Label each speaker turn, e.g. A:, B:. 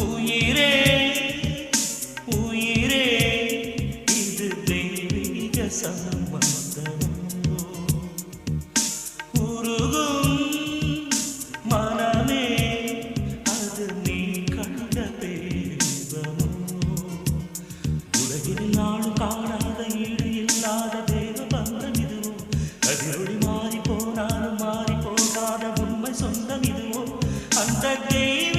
A: உயிரே உயிரே இது தெய்வீக சம்பந்தமோ உருகும் மனமே அது நீ கண்ட தெய்வமோ உலகில் நாளும் காணாத ஈடு இல்லாத தேவ பந்தம் இதுவோ கதிரொளி மாறி போனாலும் மாறி போகாத உண்மை சொந்தம் இதுவோ அந்த தெய்வ